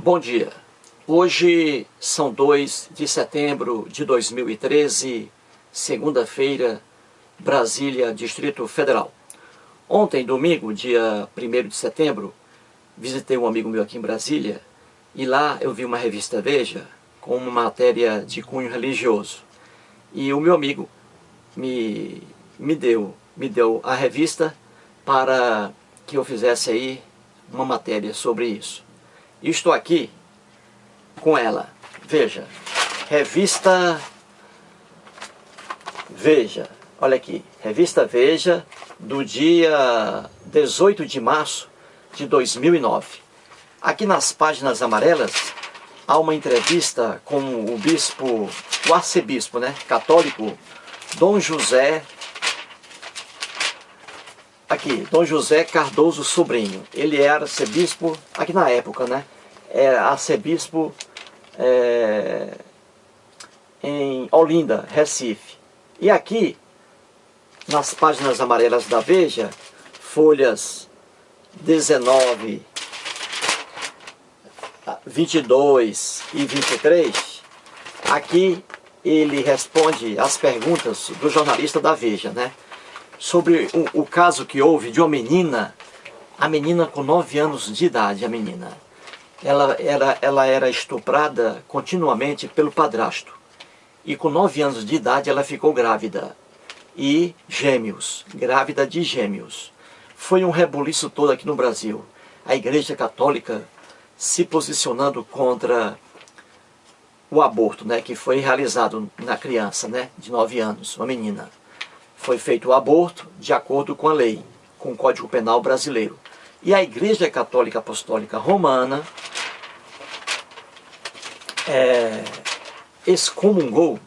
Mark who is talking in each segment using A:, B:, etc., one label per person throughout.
A: Bom dia. Hoje são 2 de setembro de 2013, segunda-feira, Brasília, Distrito Federal. Ontem, domingo, dia 1º de setembro, visitei um amigo meu aqui em Brasília e lá eu vi uma revista Veja com uma matéria de cunho religioso. E o meu amigo me deu a revista para que eu fizesse aí uma matéria sobre isso. E estou aqui com ela. Veja, revista Veja, olha aqui, revista Veja do dia 18 de março de 2009. Aqui nas páginas amarelas há uma entrevista com o bispo, o arcebispo, católico, Dom José, aqui, Dom José Cardoso Sobrinho. Ele era arcebispo, aqui na época, era arcebispo em Olinda, Recife. E aqui, nas páginas amarelas da Veja, folhas 19, 22 e 23, aqui ele responde às perguntas do jornalista da Veja, sobre o caso que houve de uma menina, a menina com 9 anos de idade, a menina. Ela era estuprada continuamente pelo padrasto. E com 9 anos de idade ela ficou grávida. E gêmeos, grávida de gêmeos. Foi um rebuliço todo aqui no Brasil. A Igreja Católica se posicionando contra o aborto, que foi realizado na criança, de 9 anos, uma menina. Foi feito o aborto de acordo com a lei, com o Código Penal brasileiro. E a Igreja Católica Apostólica Romana excomungou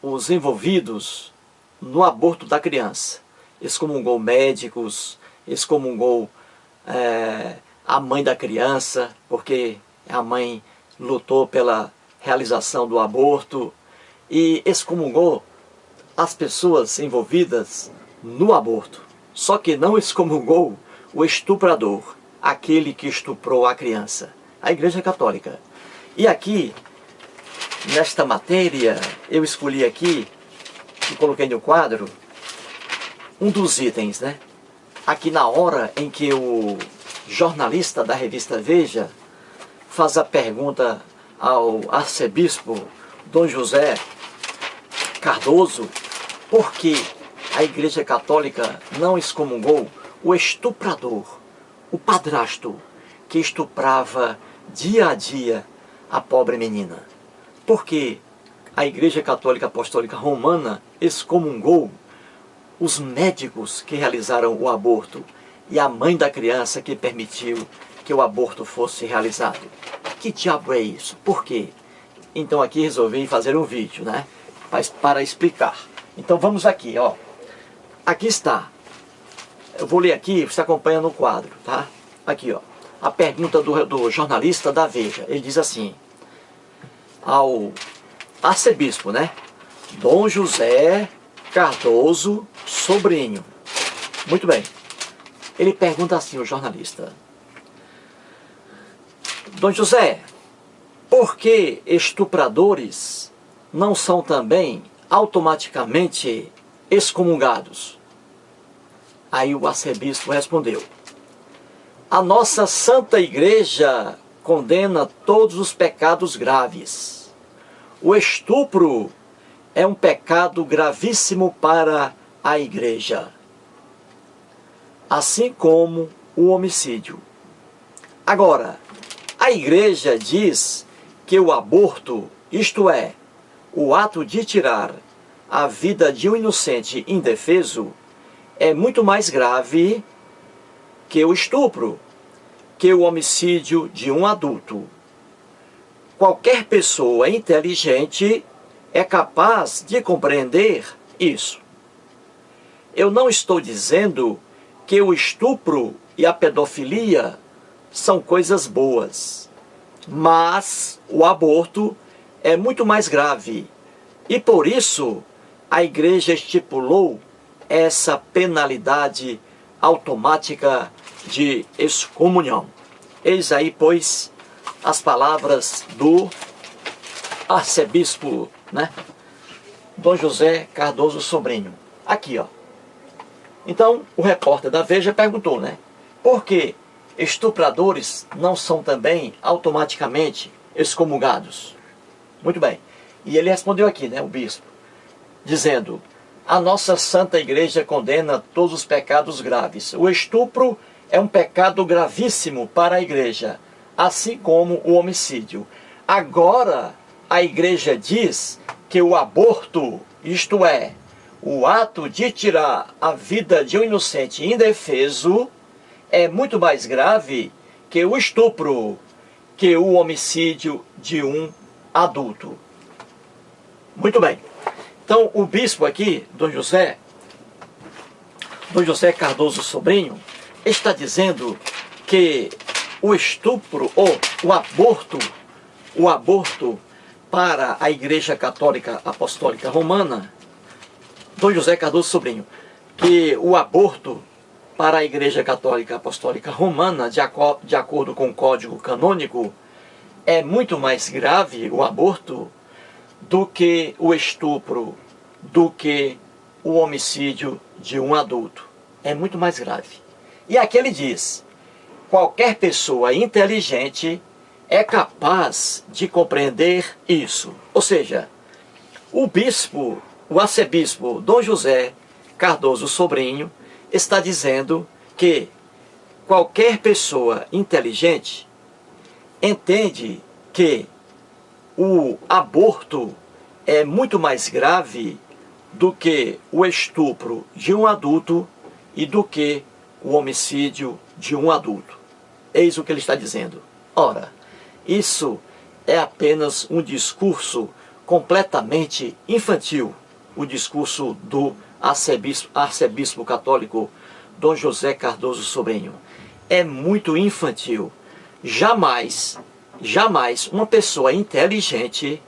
A: os envolvidos no aborto da criança. Excomungou médicos, excomungou a mãe da criança, porque a mãe lutou pela realização do aborto, e excomungou as pessoas envolvidas no aborto. Só que não excomungou o estuprador, aquele que estuprou a criança, a Igreja Católica. E aqui, nesta matéria, eu escolhi aqui, e coloquei no quadro, um dos itens, Aqui na hora em que o jornalista da revista Veja faz a pergunta ao arcebispo Dom José Cardoso, por que a Igreja Católica não excomungou o estuprador, o padrasto, que estuprava dia a dia a pobre menina? Por que a Igreja Católica Apostólica Romana excomungou os médicos que realizaram o aborto e a mãe da criança que permitiu que o aborto fosse realizado? Que diabo é isso? Por quê? Então aqui resolvi fazer um vídeo, para explicar. Então vamos aqui, ó. Aqui está. Eu vou ler aqui, você acompanha no quadro, tá? Aqui, ó. A pergunta do jornalista da Veja. Ele diz assim, ao arcebispo, Dom José Cardoso Sobrinho. Muito bem. Ele pergunta assim, o jornalista: Dom José, por que estupradores não são também automaticamente excomungados? Aí o arcebispo respondeu: a nossa Santa Igreja condena todos os pecados graves. O estupro é um pecado gravíssimo para a Igreja, assim como o homicídio. Agora, a Igreja diz que o aborto, isto é, o ato de tirar a vida de um inocente indefeso, é muito mais grave que o estupro, que o homicídio de um adulto. Qualquer pessoa inteligente é capaz de compreender isso. Eu não estou dizendo que o estupro e a pedofilia são coisas boas, mas o aborto é muito mais grave, e por isso a Igreja estipulou essa penalidade automática de excomunhão. Eis aí, pois, as palavras do arcebispo, né? Dom José Cardoso Sobrinho. Aqui, ó. Então, o repórter da Veja perguntou, né? Por que estupradores não são também automaticamente excomungados? Muito bem. E ele respondeu aqui, né, o bispo, dizendo: a nossa Santa Igreja condena todos os pecados graves. O estupro é um pecado gravíssimo para a Igreja, assim como o homicídio. Agora, a Igreja diz que o aborto, isto é, o ato de tirar a vida de um inocente indefeso, é muito mais grave que o estupro, que o homicídio de um adulto. Muito bem. Então, o bispo aqui, Dom José Cardoso Sobrinho, está dizendo que o estupro ou o aborto para a Igreja Católica Apostólica Romana, Dom José Cardoso Sobrinho, que o aborto para a Igreja Católica Apostólica Romana, de acordo com o Código Canônico, é muito mais grave o aborto do que o estupro, do que o homicídio de um adulto. É muito mais grave. E aqui ele diz: qualquer pessoa inteligente é capaz de compreender isso. Ou seja, o bispo, o arcebispo Dom José Cardoso Sobrinho, está dizendo que qualquer pessoa inteligente entende que o aborto é muito mais grave do que o estupro de um adulto e do que o homicídio de um adulto. Eis o que ele está dizendo. Ora, isso é apenas um discurso completamente infantil, o discurso do arcebispo católico Dom José Cardoso Sobrinho. É muito infantil. Jamais uma pessoa inteligente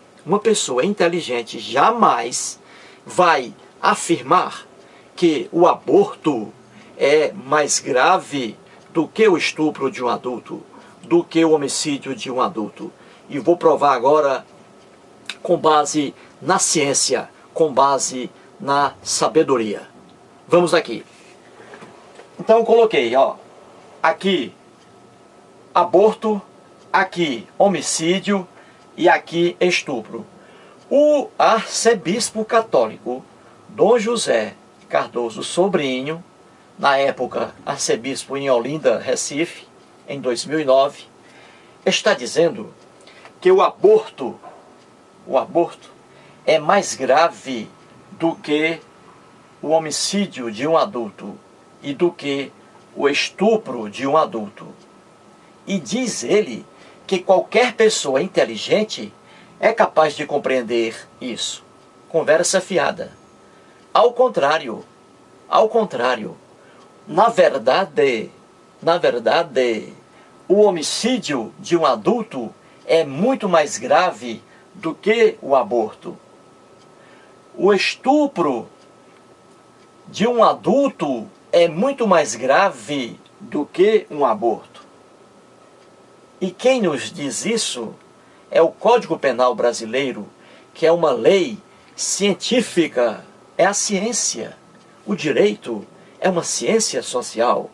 A: jamais vai afirmar que o aborto é mais grave do que o estupro de um adulto, do que o homicídio de um adulto. E vou provar agora com base na ciência, com base na sabedoria. Vamos aqui. Então eu coloquei, ó, aqui aborto, aqui homicídio e aqui estupro. O arcebispo católico Dom José Cardoso Sobrinho, na época arcebispo em Olinda, Recife, em 2009, está dizendo que o aborto é mais grave do que o homicídio de um adulto e do que o estupro de um adulto. E diz ele que qualquer pessoa inteligente é capaz de compreender isso. Conversa fiada. Ao contrário, na verdade, o homicídio de um adulto é muito mais grave do que o aborto. O estupro de um adulto é muito mais grave do que um aborto. E quem nos diz isso é o Código Penal Brasileiro, que é uma lei científica, é a ciência. O direito é uma ciência social.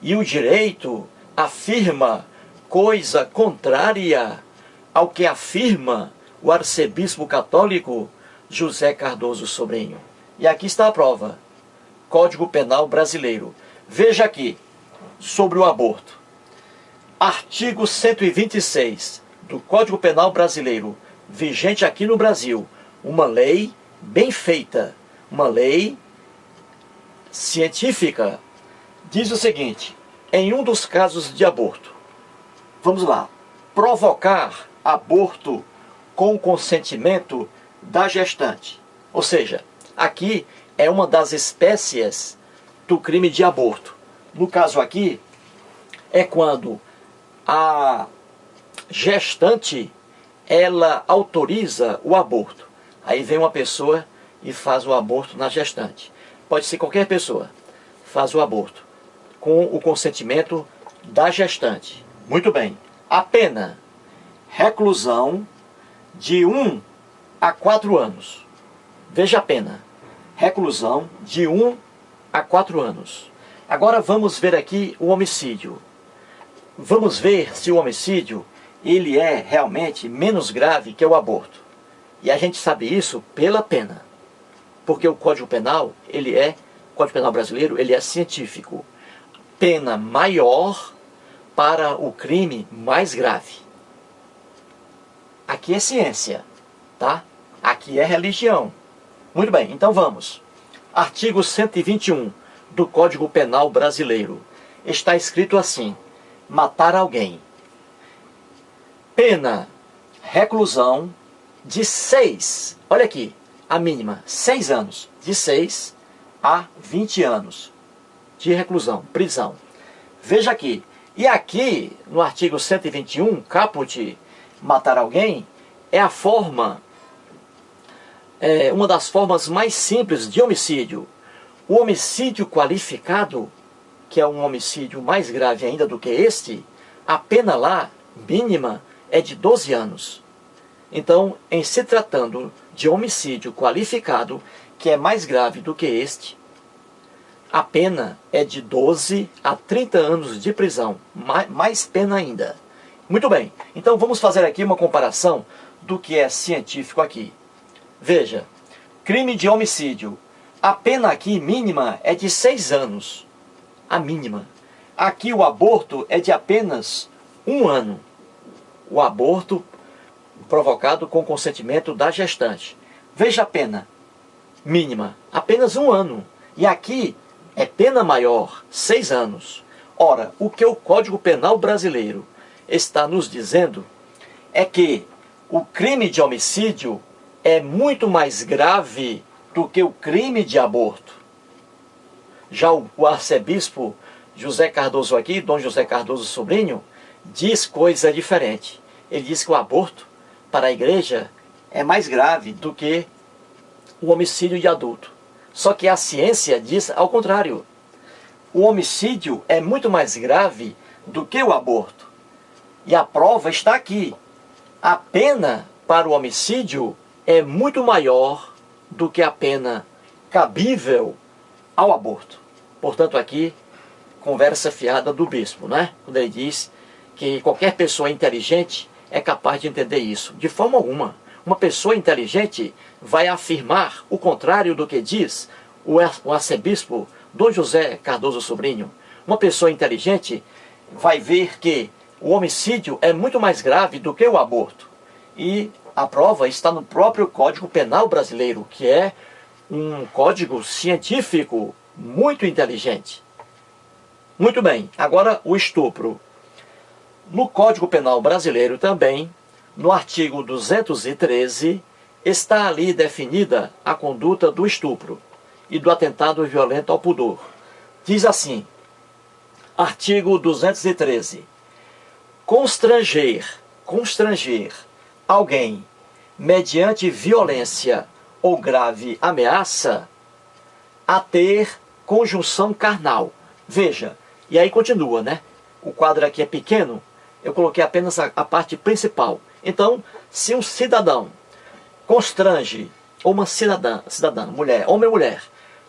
A: E o direito afirma coisa contrária ao que afirma o arcebispo católico José Cardoso Sobrinho. E aqui está a prova. Código Penal Brasileiro. Veja aqui, sobre o aborto. Artigo 126 do Código Penal Brasileiro, vigente aqui no Brasil. Uma lei bem feita, uma lei científica. Diz o seguinte: em um dos casos de aborto, vamos lá, provocar aborto com consentimento da gestante. Ou seja, aqui é uma das espécies do crime de aborto. No caso aqui, é quando a gestante, ela autoriza o aborto. Aí vem uma pessoa e faz o aborto na gestante. Pode ser qualquer pessoa, faz o aborto com o consentimento da gestante. Muito bem. A pena, reclusão de 1 a 4 anos. Veja a pena, reclusão de 1 a 4 anos. Agora vamos ver aqui o homicídio. Vamos ver se o homicídio ele é realmente menos grave que o aborto. E a gente sabe isso pela pena. Porque o Código Penal, o Código Penal brasileiro, ele é científico. Pena maior para o crime mais grave. Aqui é ciência, tá? Aqui é religião. Muito bem, então vamos. Artigo 121 do Código Penal brasileiro. Está escrito assim: matar alguém. Pena, reclusão de 6, olha aqui, a mínima, 6 anos. De 6 a 20 anos de reclusão, prisão. Veja aqui. E aqui, no artigo 121, caput, matar alguém, é a forma, uma das formas mais simples de homicídio. O homicídio qualificado, que é um homicídio mais grave ainda do que este, a pena lá, mínima, é de 12 anos. Então, em se tratando de homicídio qualificado, que é mais grave do que este, a pena é de 12 a 30 anos de prisão, mais pena ainda. Muito bem, então vamos fazer aqui uma comparação do que é científico aqui. Veja, crime de homicídio, a pena aqui mínima é de 6 anos, a mínima. Aqui o aborto é de apenas 1 ano. O aborto provocado com consentimento da gestante. Veja a pena mínima, apenas 1 ano. E aqui é pena maior, 6 anos. Ora, o que o Código Penal brasileiro está nos dizendo é que o crime de homicídio é muito mais grave do que o crime de aborto. Já o arcebispo José Cardoso aqui, Dom José Cardoso Sobrinho, diz coisa diferente. Ele diz que o aborto, para a igreja, é mais grave do que o homicídio de adulto. Só que a ciência diz ao contrário. O homicídio é muito mais grave do que o aborto. E a prova está aqui. A pena para o homicídio é muito maior do que a pena cabível ao aborto. Portanto, aqui, conversa fiada do bispo, né? Quando ele diz que qualquer pessoa inteligente é capaz de entender isso. De forma alguma. Uma pessoa inteligente vai afirmar o contrário do que diz o arcebispo Dom José Cardoso Sobrinho. Uma pessoa inteligente vai ver que o homicídio é muito mais grave do que o aborto. E a prova está no próprio Código Penal brasileiro, que é um código científico muito inteligente. Muito bem, agora o estupro. No Código Penal brasileiro também, no artigo 213, está ali definida a conduta do estupro e do atentado violento ao pudor. Diz assim, artigo 213, constranger alguém mediante violência ou grave ameaça a ter conjunção carnal. Veja, e aí continua, né? O quadro aqui é pequeno, eu coloquei apenas a parte principal. Então, se um cidadão constrange, ou uma cidadã, mulher, homem ou mulher,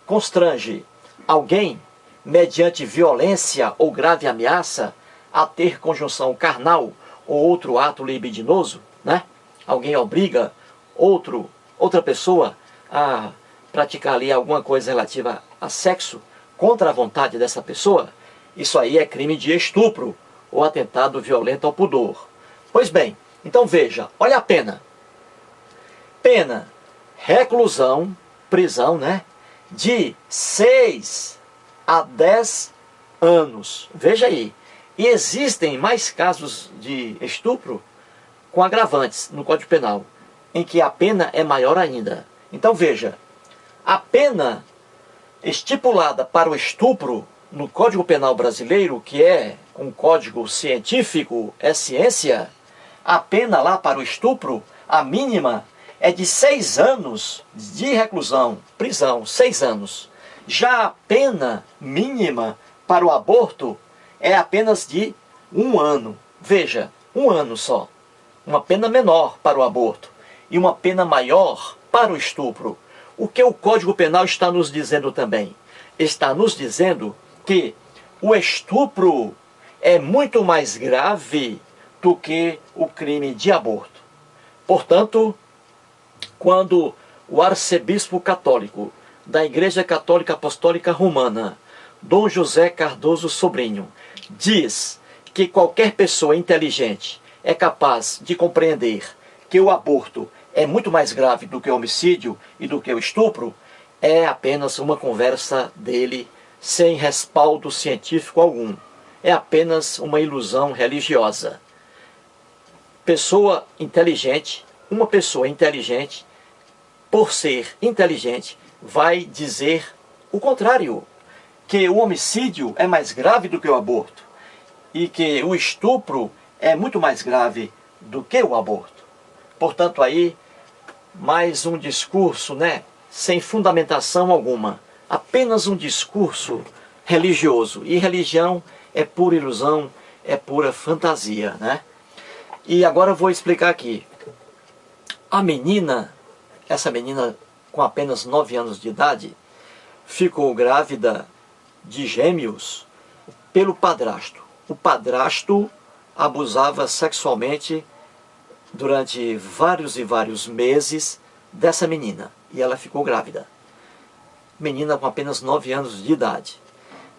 A: constrange alguém mediante violência ou grave ameaça a ter conjunção carnal ou outro ato libidinoso, né? Alguém obriga outra pessoa a praticar ali alguma coisa relativa a sexo contra a vontade dessa pessoa, isso aí é crime de estupro ou atentado violento ao pudor. Pois bem, então veja, olha a pena. Pena, reclusão, prisão, né? De 6 a 10 anos. Veja aí. E existem mais casos de estupro com agravantes no Código Penal, em que a pena é maior ainda. Então veja, a pena estipulada para o estupro no Código Penal brasileiro, que é um código científico, é ciência, a pena lá para o estupro, a mínima, é de 6 anos de reclusão, prisão, 6 anos. Já a pena mínima para o aborto é apenas de 1 ano. Veja, 1 ano só. Uma pena menor para o aborto e uma pena maior para o estupro. O que o Código Penal está nos dizendo também? Está nos dizendo que o estupro é muito mais grave do que o crime de aborto. Portanto, quando o arcebispo católico da Igreja Católica Apostólica Romana, Dom José Cardoso Sobrinho, diz que qualquer pessoa inteligente é capaz de compreender que o aborto é muito mais grave do que o homicídio e do que o estupro, é apenas uma conversa dele sem respaldo científico algum. É apenas uma ilusão religiosa. Uma pessoa inteligente, por ser inteligente, vai dizer o contrário, que o homicídio é mais grave do que o aborto e que o estupro é muito mais grave do que o aborto. Portanto, aí, mais um discurso, sem fundamentação alguma, apenas um discurso religioso. E religião é pura ilusão, é pura fantasia, E agora eu vou explicar aqui. A menina, essa menina com apenas 9 anos de idade, ficou grávida de gêmeos pelo padrasto. O padrasto abusava sexualmente durante vários e vários meses dessa menina. E ela ficou grávida. Menina com apenas 9 anos de idade.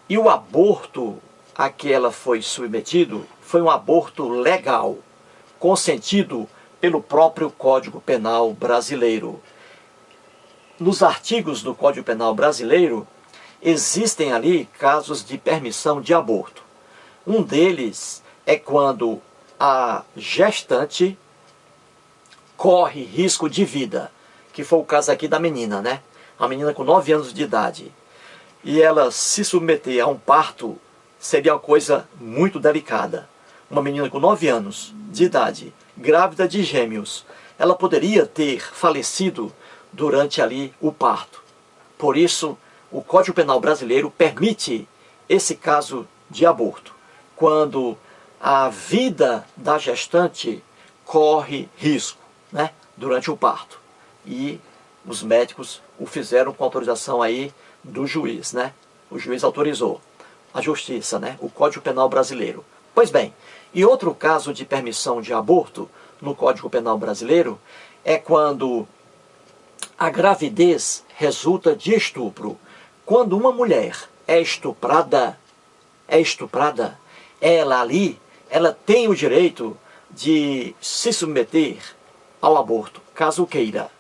A: E o aborto a que ela foi submetido foi um aborto legal, consentido pelo próprio Código Penal brasileiro. Nos artigos do Código Penal brasileiro, existem ali casos de permissão de aborto. Um deles é quando a gestante corre risco de vida, que foi o caso aqui da menina, A menina com 9 anos de idade. E ela se submeter a um parto seria uma coisa muito delicada. Uma menina com 9 anos de idade, grávida de gêmeos, ela poderia ter falecido durante ali o parto. Por isso, o Código Penal brasileiro permite esse caso de aborto, quando a vida da gestante corre risco, durante o parto. E os médicos o fizeram com autorização aí do juiz, O juiz autorizou. A justiça, o Código Penal brasileiro. Pois bem, e outro caso de permissão de aborto no Código Penal brasileiro é quando a gravidez resulta de estupro. Quando uma mulher é estuprada, ela tem o direito de se submeter ao aborto, caso queira.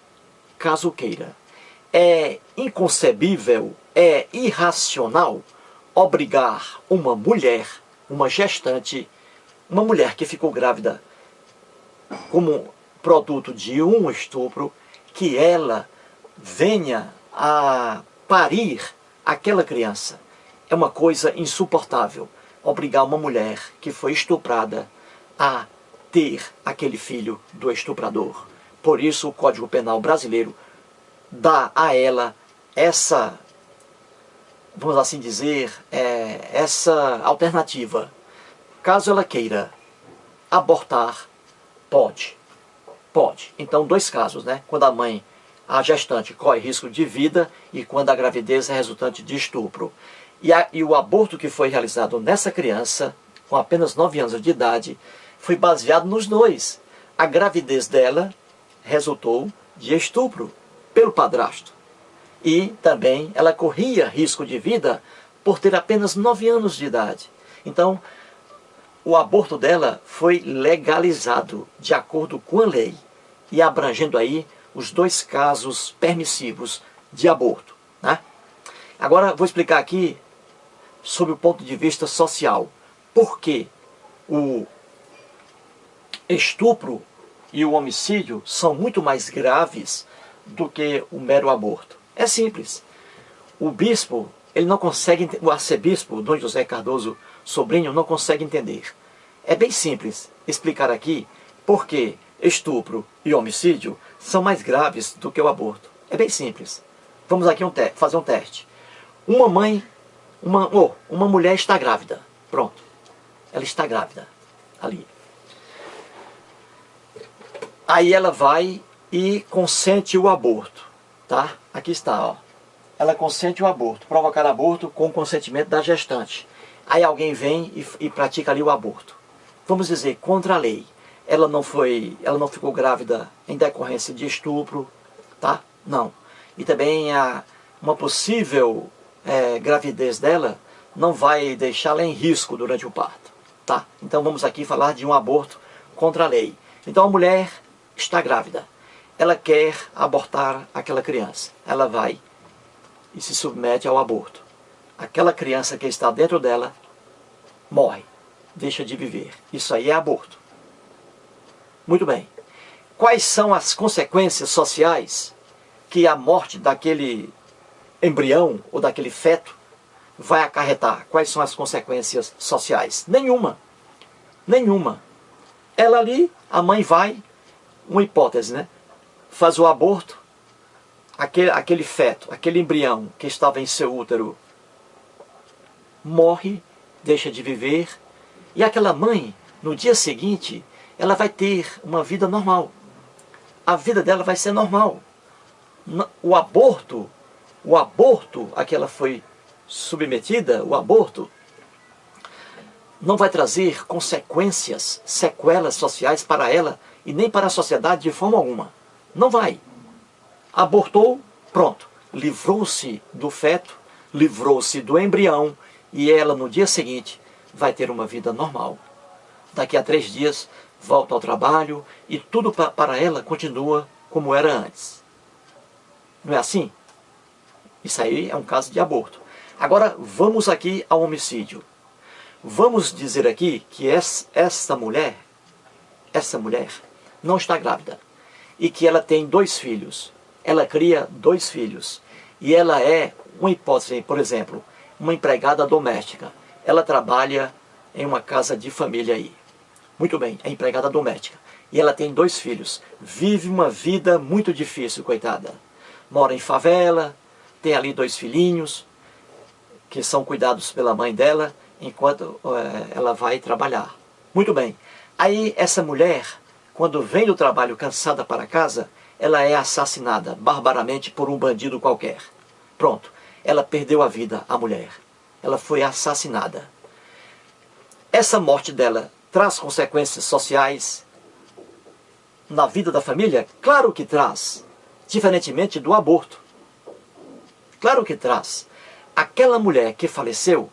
A: É inconcebível, é irracional obrigar uma mulher, uma gestante, uma mulher que ficou grávida como produto de um estupro, que ela venha a parir aquela criança. É uma coisa insuportável obrigar uma mulher que foi estuprada a ter aquele filho do estuprador. Por isso o Código Penal brasileiro dá a ela essa, vamos assim dizer, essa alternativa. Caso ela queira abortar, pode. Então, 2 casos, Quando a gestante corre risco de vida e quando a gravidez é resultante de estupro. E o aborto que foi realizado nessa criança, com apenas 9 anos de idade, foi baseado nos 2. A gravidez dela resultou de estupro pelo padrasto. E também ela corria risco de vida por ter apenas 9 anos de idade. Então, o aborto dela foi legalizado de acordo com a lei e abrangendo aí os 2 casos permissivos de aborto. Agora vou explicar aqui sobre o ponto de vista social. Por que o estupro e o homicídio são muito mais graves do que o mero aborto? É simples. O bispo, ele não consegue, o arcebispo, Dom José Cardoso Sobrinho, não consegue entender. É bem simples explicar aqui por que estupro e homicídio são mais graves do que o aborto. É bem simples. Vamos aqui fazer um teste. Uma mulher está grávida. Pronto. ela está grávida, ali. Aí ela vai e consente o aborto, tá? Aqui está, ó. Ela consente o aborto, provocar aborto com consentimento da gestante. Aí alguém vem e pratica ali o aborto. Vamos dizer, contra a lei. Ela não ficou grávida em decorrência de estupro, tá? Não. E também uma possível gravidez dela não vai deixá-la em risco durante o parto, tá? Então vamos aqui falar de um aborto contra a lei. Então a mulher está grávida. Ela quer abortar aquela criança. Ela vai e se submete ao aborto. Aquela criança que está dentro dela morre, deixa de viver. Isso aí é aborto. Muito bem. Quais são as consequências sociais que a morte daquele embrião ou daquele feto vai acarretar? Quais são as consequências sociais? Nenhuma. Nenhuma. Ela ali, a mãe vai, uma hipótese, né? Faz o aborto, aquele feto, aquele embrião que estava em seu útero morre, deixa de viver, e aquela mãe, no dia seguinte, ela vai ter uma vida normal. A vida dela vai ser normal. O aborto a que ela foi submetida, o aborto, não vai trazer consequências, sequelas sociais para ela e nem para a sociedade de forma alguma. Não vai. Abortou, pronto. Livrou-se do feto, livrou-se do embrião e ela no dia seguinte vai ter uma vida normal. Daqui a 3 dias volta ao trabalho e tudo para ela continua como era antes. Não é assim? Isso aí é um caso de aborto. Agora vamos aqui ao homicídio. Vamos dizer aqui que essa mulher não está grávida e que ela tem 2 filhos. Ela cria 2 filhos e ela é, uma hipótese, por exemplo, uma empregada doméstica. Ela trabalha em uma casa de família aí. Muito bem, é empregada doméstica. E ela tem 2 filhos. Vive uma vida muito difícil, coitada. Mora em favela, tem ali 2 filhinhos, que são cuidados pela mãe dela, enquanto ela vai trabalhar. Muito bem. Aí essa mulher, quando vem do trabalho cansada para casa, ela é assassinada barbaramente por um bandido qualquer. Pronto. Ela perdeu a vida, a mulher. Ela foi assassinada. Essa morte dela traz consequências sociais na vida da família? Claro que traz. Diferentemente do aborto. Claro que traz. Aquela mulher que faleceu,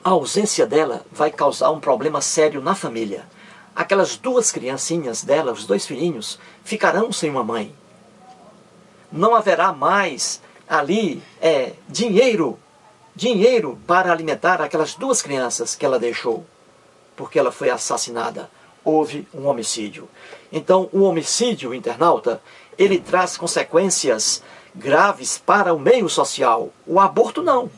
A: a ausência dela vai causar um problema sério na família. Aquelas 2 criancinhas dela, os 2 filhinhos, ficarão sem uma mãe. Não haverá mais ali dinheiro para alimentar aquelas 2 crianças que ela deixou, porque ela foi assassinada. Houve um homicídio. Então, o homicídio, internauta, ele traz consequências graves para o meio social. O aborto não.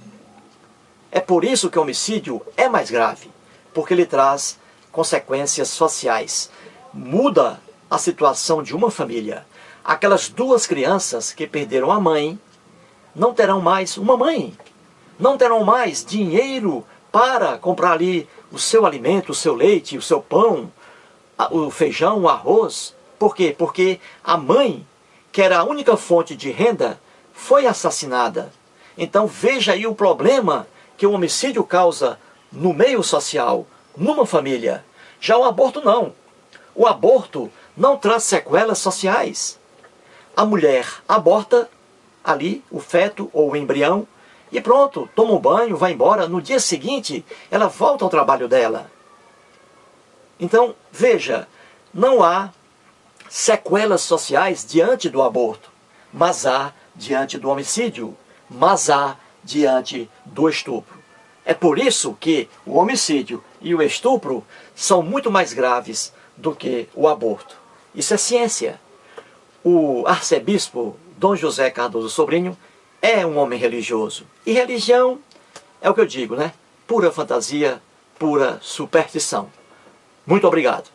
A: É por isso que o homicídio é mais grave, porque ele traz consequências sociais. Muda a situação de uma família. Aquelas 2 crianças que perderam a mãe não terão mais uma mãe. Não terão mais dinheiro para comprar ali o seu alimento, o seu leite, o seu pão, o feijão, o arroz. Por quê? Porque a mãe, que era a única fonte de renda, foi assassinada. Então veja aí o problema que o homicídio causa no meio social, numa família. Já o aborto não. O aborto não traz sequelas sociais. A mulher aborta ali o feto ou o embrião e pronto, toma um banho, vai embora. No dia seguinte, ela volta ao trabalho dela. Então, veja, não há sequelas sociais diante do aborto, mas há diante do homicídio, mas há diante do estupro. É por isso que o homicídio e o estupro são muito mais graves do que o aborto. Isso é ciência. O arcebispo Dom José Cardoso Sobrinho é um homem religioso. E religião é o que eu digo, né? Pura fantasia, pura superstição. Muito obrigado.